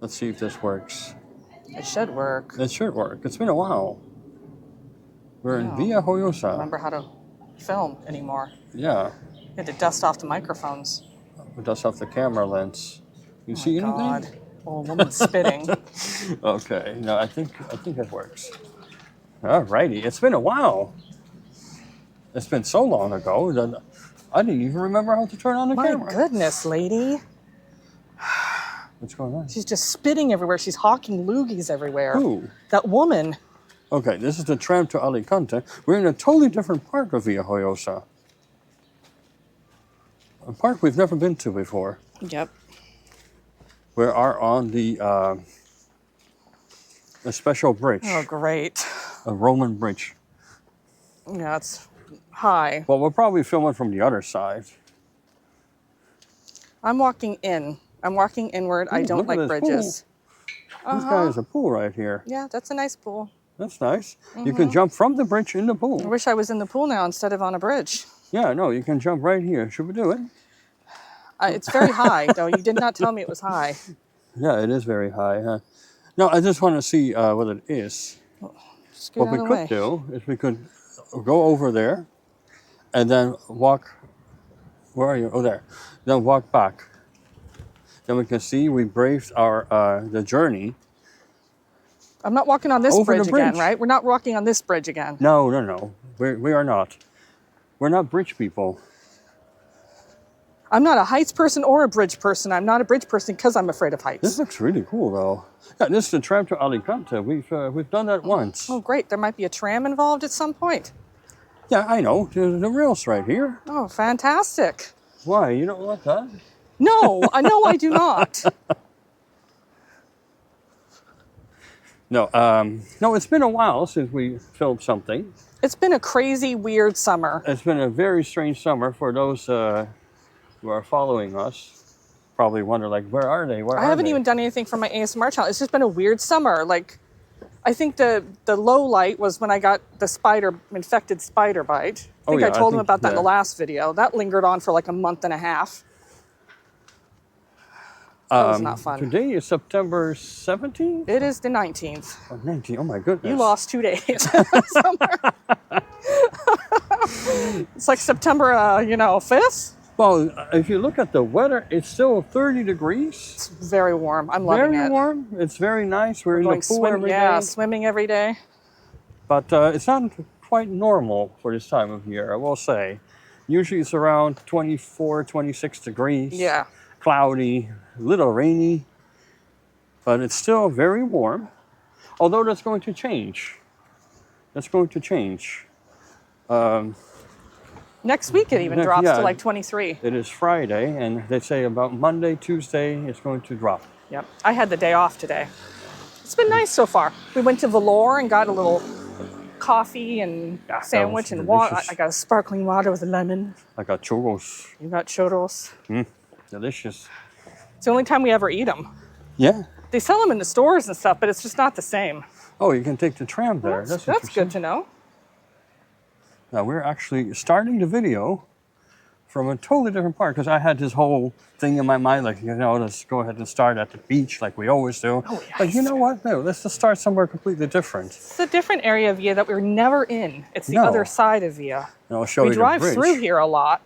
Let's see if this works. It should work. It should work. It's been a while. We're in I Villajoyosa. don't remember how to film anymore. Yeah. You had to dust off the microphones. We dust off the camera lens. You Oh see my anything? God. Oh, a woman spitting. Okay. No, I think it works. Alrighty. It's been a while. It's been so long ago that I didn't even remember how to turn on the My camera. goodness, lady. What's going on? She's just spitting everywhere. She's hawking loogies everywhere. Who? That woman. Okay, this is the tram to Alicante. We're in a totally different part of Villajoyosa. A park we've never been to before. Yep. We are on a special bridge. Oh, great. A Roman bridge. Yeah, it's high. Well, we'll probably film it from the other side. I'm walking in. I'm walking inward. I don't like bridges. This guy has a pool right here. Yeah, that's a nice pool. That's nice. You can jump from the bridge in the pool. I wish I was in the pool now instead of on a bridge. Yeah, no, you can jump right here. Should we do it? It's very high, though. You did not tell me it was high. Yeah, it is very high. Huh? No, I just want to see what it is. Scoot What we out of the could way. do is we could go over there and then walk. Where are you? Oh, there. Then walk back. Then we can see we braved the journey. I'm not walking on this Over bridge the bridge. again, right? We're not walking on this bridge again. No. We are not. We're not bridge people. I'm not a heights person or a bridge person. I'm not a bridge person because I'm afraid of heights. This looks really cool, though. Yeah, this is the tram to Alicante. We've done that once. Oh, great. There might be a tram involved at some point. Yeah, I know. There's the rails right here. Oh, fantastic. Why? You don't want that? No, I do not. No, it's been a while since we filmed something. It's been a crazy, weird summer. It's been a very strange summer for those who are following us. Probably wonder, like, where are they? I haven't even done anything for my ASMR channel. It's just been a weird summer. Like, I think the low light was when I got the infected spider bite. I think I told them about that in the last video. That lingered on for like a month and a half. That was not fun. Today is September 17th? It is the 19th. Oh, 19th. Oh, my goodness. You lost 2 days. It's like September, 5th. Well, if you look at the weather, it's still 30 degrees. It's very warm. I'm loving it. Very warm. It's very nice. We're in the pool every day. Yeah, swimming every day. But it's not quite normal for this time of year, I will say. Usually it's around 24, 26 degrees. Yeah. Cloudy, a little rainy, but it's still very warm. Although that's going to change. That's going to change. Next week it even drops to like 23. It is Friday, and they say about Monday, Tuesday, it's going to drop. Yep. I had the day off today. It's been nice so far. We went to Vila and got a little coffee and sandwich and water. I got a sparkling water with a lemon. I got churros. You got churros. Delicious. It's the only time we ever eat them. Yeah. They sell them in the stores and stuff, but it's just not the same. Oh, you can take the tram there. That's good to know. Now, we're actually starting the video from a totally different part, because I had this whole thing in my mind, like, let's go ahead and start at the beach like we always do. Oh, yes. But you know what? No, let's just start somewhere completely different. It's a different area of Vila that we're never in. It's the other side of Vila. And I'll show you we drive the bridge. through here a lot,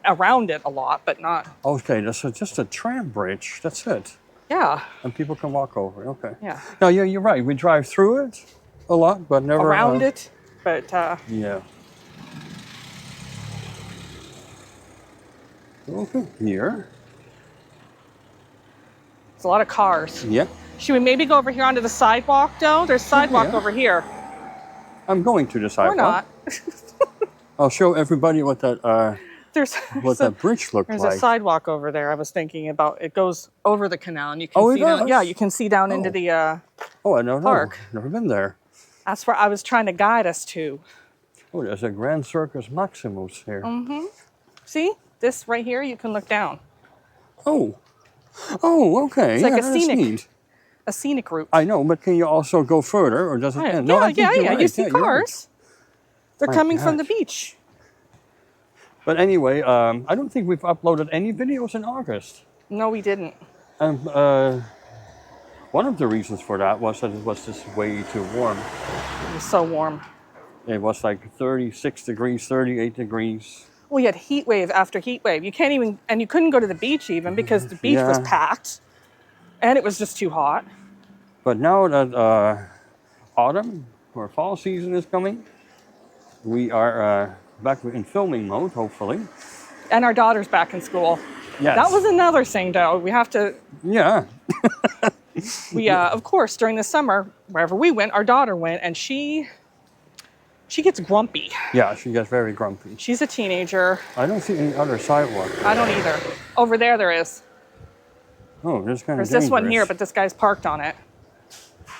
around it a lot, but not. Okay, that's just a tram bridge. That's it. Yeah. And people can walk over. Okay. Yeah. No, yeah, you're right. We drive through it a lot, but never around it. But yeah. Okay, here. There's a lot of cars. Yeah. Should we maybe go over here onto the sidewalk, though? There's sidewalk over here. I'm going to the sidewalk. Or not. I'll show everybody what that that bridge looked There's like. a sidewalk over there. I was thinking about. It goes over the canal, and you can see down. Yeah, you can see down into the I don't park. know. Never been there. That's where I was trying to guide us to. Oh, there's a Grand Circus Maximus here. Mm-hmm. See? This right here, you can look down. Oh, okay. It's like a scenic route. I know, but can you also go further, or does it end? No, I think you're right. You see you're cars. Right. They're coming from the beach. But anyway, I don't think we've uploaded any videos in August. No, we didn't. One of the reasons for that was that it was just way too warm. It was so warm. It was like 36 degrees, 38 degrees. We had heat wave after heat wave. You can't even, and you couldn't go to the beach even because the beach was packed and it was just too hot. But now that autumn or fall season is coming, we are back in filming mode, hopefully. And our daughter's back in school. Yes. That was another thing, though. We have to. Yeah. We, of course, during the summer, wherever we went, our daughter went, and she gets grumpy. Yeah, she gets very grumpy. She's a teenager. I don't see any other sidewalk. I don't either. Over there is. Oh, this kind of There's this one here, but this guy's parked on it.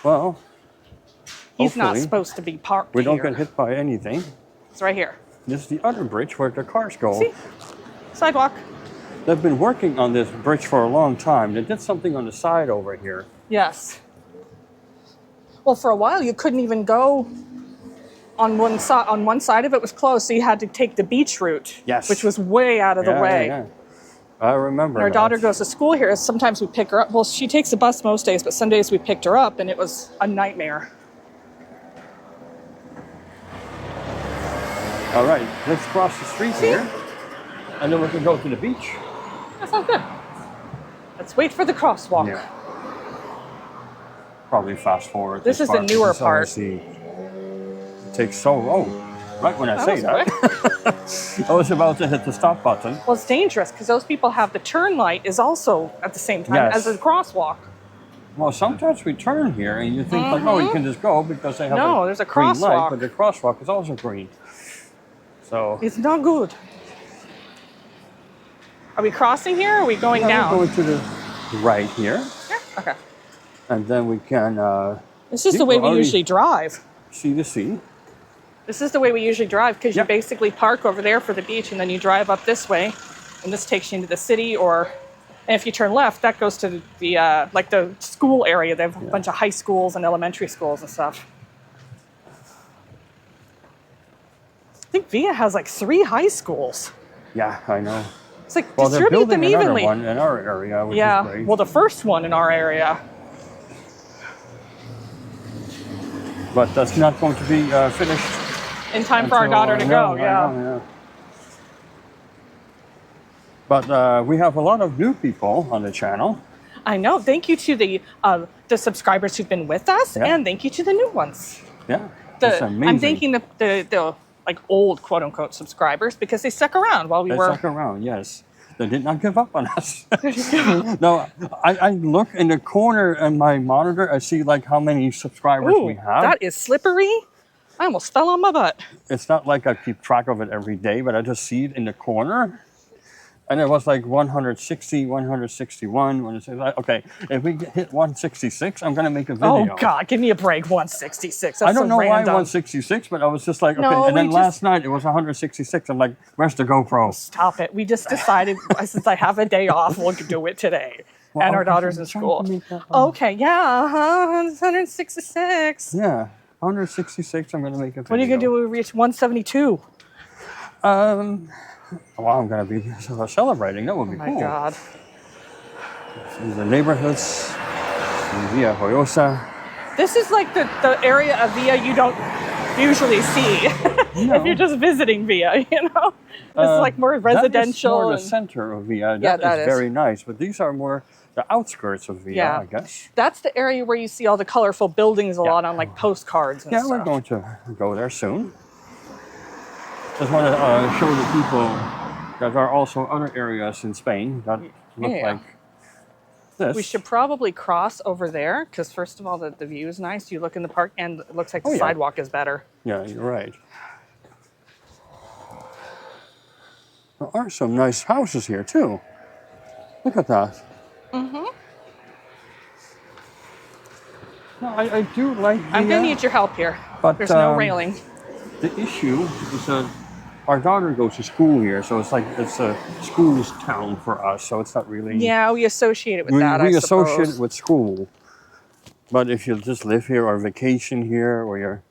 Well, he's not supposed to be parked we don't here. get hit by anything. It's right here. This is the other bridge where the cars go. See? Sidewalk. They've been working on this bridge for a long time. They did something on the side over here. Yes. Well, for a while, you couldn't even go on one side. On one side of it was closed, so you had to take the beach route. Yes. Which was way out of the way. Yeah. I remember And our daughter goes to school here. Sometimes we pick her up. Well, she takes the bus most days, but some days we picked her up, and it was a nightmare. All right, let's cross the street here, and then we can go to the beach. That sounds good. Let's wait for the crosswalk. Yeah. Probably fast forward. This is the newer part. It takes so long. Right when I say that, I was about to hit the stop button. Well, it's dangerous because those people have the turn light is also at the same time as the crosswalk. Well, sometimes we turn here and you think like, oh, you can just go because they have there's a green light, crosswalk. but the crosswalk is also green. So It's not good. Are we crossing here or are we going down? We're going to the right here, Yeah. Okay. and then we can This is the way we usually drive. see the sea. This is the way we usually drive because you basically park over there for the beach and then you drive up this way, and this takes you into the city. And if you turn left, that goes to the like the school area. They have a bunch of high schools and elementary schools and stuff. I think Vila has like 3 high schools. Yeah, I know. It's like Well, they're distribute building them another evenly. one in our area, which is great. Well, the first one in our area. But that's not going to be finished In time for our daughter to go, yeah. But we have a lot of new people on the channel. I know. Thank you to the subscribers who've been with us, and thank you to the new ones. Yeah, that's amazing. I'm thanking the like old quote unquote subscribers because they stuck around while we were. They stuck around, yes. They did not give up on us. No, I look in the corner in my monitor. I see like how many subscribers we have. That is slippery. I almost fell on my butt. It's not like I keep track of it every day, but I just see it in the corner. And it was like 160, 161. When it says, okay, if we hit 166, I'm going to make a video. Oh, God, give me a break. 166. That's I don't know why random. 166, but I was just like, okay. And then last night it was 166. I'm like, where's the GoPro? Stop it. We just decided, since I have a day off, we'll do it today. Well, and our daughter's in school. Okay, yeah, 166. Yeah, 166. I'm going to make a video. What are you going to do when we reach 172? Well, I'm going to be celebrating. That would be cool. Oh, my God. See the neighborhoods in Villajoyosa. This is like the area of Villa you don't usually see if you're just visiting Villa, you know? It's like more residential. That is more the center of Villa. That is very nice. But these are more the outskirts of Villa, I guess. That's the area where you see all the colorful buildings a lot on like postcards and stuff. Yeah, we're going to go there soon. Just want to show the people that there are also other areas in Spain that look like this. We should probably cross over there because, first of all, the view is nice. You look in the park and it looks like the sidewalk is better. Yeah, you're right. There are some nice houses here, too. Look at that. Mm-hmm. No, I do like I'm going to need your help here. But there's no railing. The issue is that our daughter goes to school here, so it's like it's a school's town for us, so it's not really... Yeah, we associate it with that, We associate it with school. But if you just live here or vacation here or you're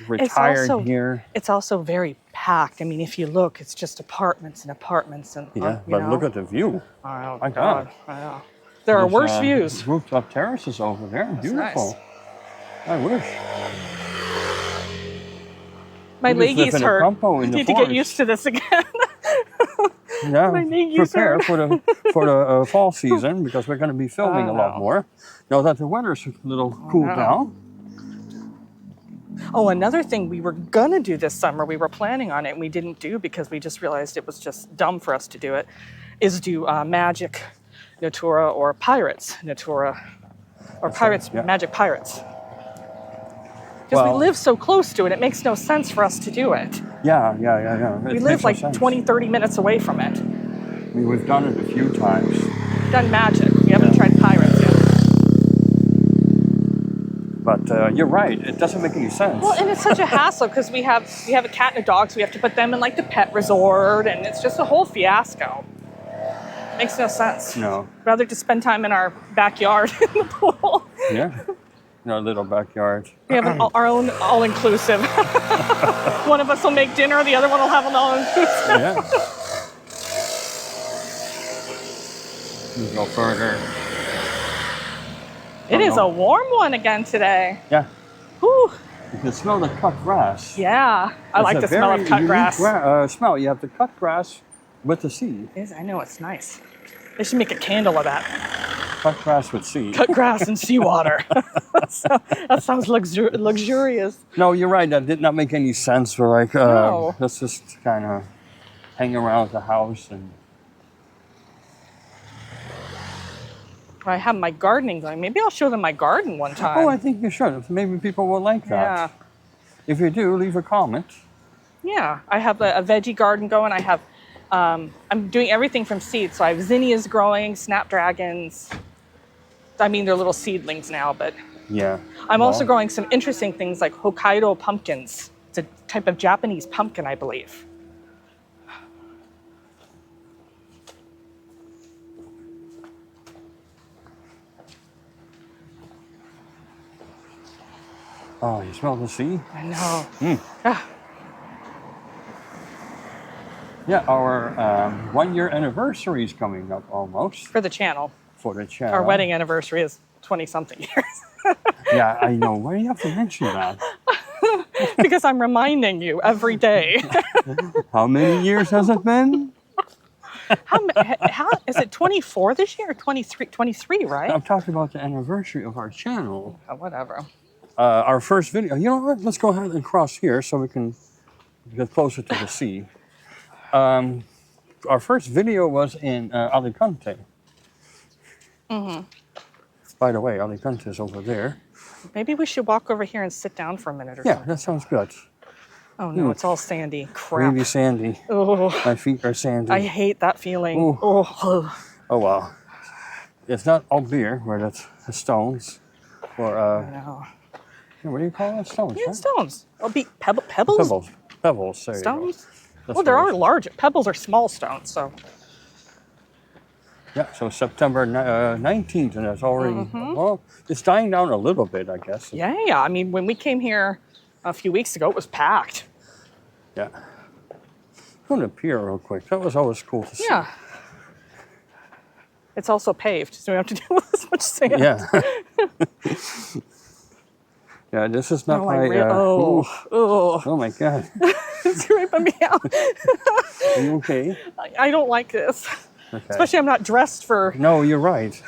retired here... It's also very packed. I mean, if you look, it's just apartments and apartments. And yeah, but look at the view. Oh, my God. I know. There are worse views. Rooftop terraces over there. That's Beautiful. Nice. I wish. My leggies hurt. I need to get used to this again. Yeah, prepare for the fall season because we're going to be filming a lot more. Now that the weather's a little cooled down. Oh, another thing we were going to do this summer, we were planning on it and we didn't do because we just realized it was just dumb for us to do it, is do Magic Natura or Pirates Natura. Or Pirates, Magic Pirates. Because we live so close to it, it makes no sense for us to do it. Yeah. We live like 20, 30 minutes away from it. I mean, we've done it a few times. We've done Magic. We haven't tried Pirates yet. But you're right, it doesn't make any sense. Well, and it's such a hassle because we have a cat and a dog, so we have to put them in like the pet resort, and it's just a whole fiasco. Makes no sense. No. Rather just spend time in our backyard in the pool. Yeah. In our little backyard. We have our own all-inclusive. One of us will make dinner, the other one will have an all-inclusive. Yeah. Go further. It is a warm one again today. Yeah. Whew. You can smell the cut grass. Yeah. I like the smell of cut grass. Smell. You have the cut grass with the sea. I know, it's nice. They should make a candle of that. Cut grass with sea. Cut grass and seawater. That sounds luxurious. No, you're right. That did not make any sense. We're like, No. let's just kind of hang around the house and. I have my gardening going. Maybe I'll show them my garden one time. Oh, I think you should. Maybe people will like that. Yeah. If you do, leave a comment. Yeah, I have a veggie garden going. I have, I'm doing everything from seeds. So I have zinnias growing, snapdragons. I mean, they're little seedlings now, but yeah. I'm also growing some interesting things like Hokkaido pumpkins. It's a type of Japanese pumpkin, I believe. Oh, you smell the sea? I know. Yeah, our 1 year anniversary is coming up almost. For the channel. For the channel. Our wedding anniversary is 20-something years. Yeah, I know. Why do you have to mention that? Because I'm reminding you every day. How many years has it been? How is it 24 this year or 23? 23, right? I'm talking about the anniversary of our channel. Oh, whatever. Our first video. You know what? Let's go ahead and cross here so we can get closer to the sea. Our first video was in Alicante. Mm-hmm. By the way, Alicante is over there. Maybe we should walk over here and sit down for a minute or something. Yeah, that sounds good. Oh no, it's all sandy. Crap. Really sandy. Oh. My feet are sandy. I hate that feeling. Ooh. Oh. Oh well. It's not all beer where that's the stones. Or No. what do you call it? Stones, Yeah, right? stones. Oh, pebbles? Pebbles. Pebbles, there Stones? You go. Well, there are large. Pebbles are small stones, so. Yeah, so September 19th, and it's already, well, it's dying down a little bit, I guess. Yeah. I mean, when we came here a few weeks ago, it was packed. Yeah. Go to the pier real quick. That was always cool to see. Yeah. It's also paved, so we don't have to deal with as much sand. Yeah. Yeah, this is not my... oh my God. It's ripping me out. Are you okay? I don't like this. Okay. Especially I'm not dressed for... No, you're right.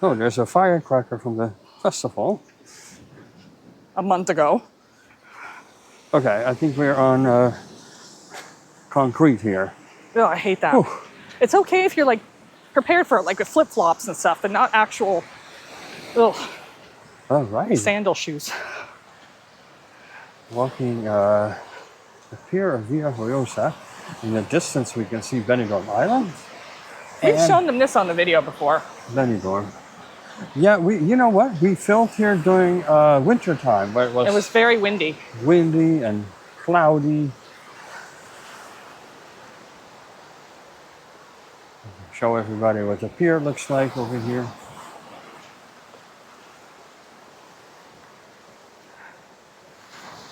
Oh, there's a firecracker from the festival. A month ago. Okay, I think we're on concrete here. Oh, I hate that. Whew. It's okay if you're like prepared for it, like with flip-flops and stuff, but not actual All right. sandal shoes. Walking the pier of Villajoyosa. In the distance, we can see Benidorm Island. We've shown them this on the video before. Benidorm. Yeah, you know what? We filmed here during winter time, where it was very windy. Windy and cloudy. Show everybody what the pier looks like over here.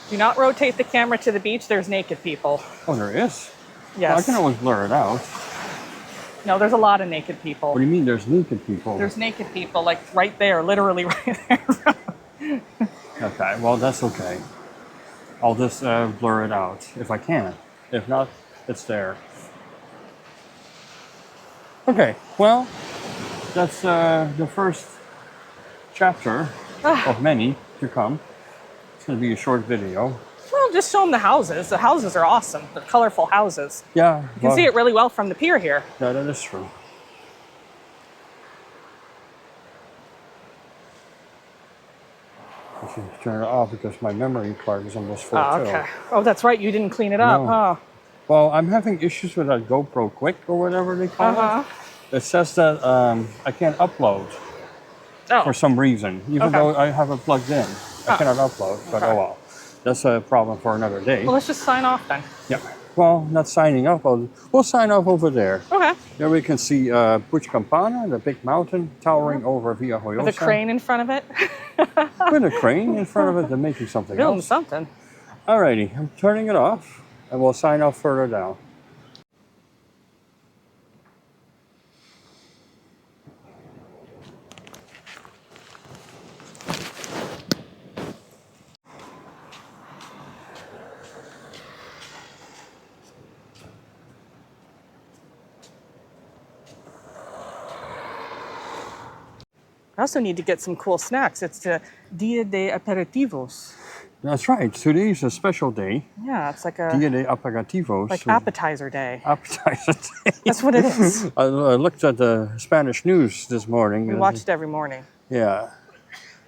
Do not rotate the camera to the beach. There's naked people. Oh, there is? Yes. Well, I can always blur it out. No, there's a lot of naked people. What do you mean there's naked people? There's naked people, like right there, literally right there. Okay, well, that's okay. I'll just blur it out if I can. If not, it's there. Okay, well, that's the first chapter of many to come. It's going to be a short video. Well, just show them the houses. The houses are awesome. They're colorful houses. Yeah. You can see it really well from the pier here. Yeah, that is true. I should turn it off because my memory card is almost full okay. Oh, that's right. You didn't clean it up, huh? Well, I'm having issues with that GoPro Quick or whatever they call it. It says that I can't upload for some reason, even though I have it plugged in. I cannot upload, but oh well. That's a problem for another day. Well, let's just sign off then. Yeah. Well, not signing off. We'll sign off over there. Okay. There we can see Puig Campana, the big mountain towering over Villajoyosa. With a crane in front of it. With a crane in front of it, they're making something Building else. something. Alrighty, I'm turning it off, and we'll sign off further down. I also need to get some cool snacks. It's the Dia de Aperitivos. That's right. Today's a special day. Yeah, it's like a Dia de Aperitivos. like appetizer day. Appetizer day. That's what it is. I looked at the Spanish news this morning. We watch it every morning. Yeah.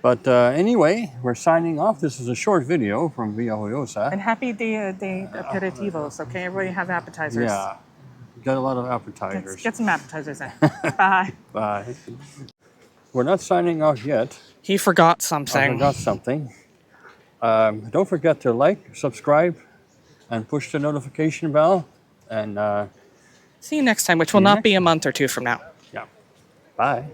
But anyway, we're signing off. This is a short video from Villajoyosa. And happy Dia de Aperitivos, okay? Everybody have appetizers. Yeah. Got a lot of appetizers. Get some appetizers in. Bye. Bye. We're not signing off yet. He forgot something. I forgot something. Don't forget to like, subscribe, and push the notification bell. And see you next time, which will not be a month or two from now. Yeah. Bye.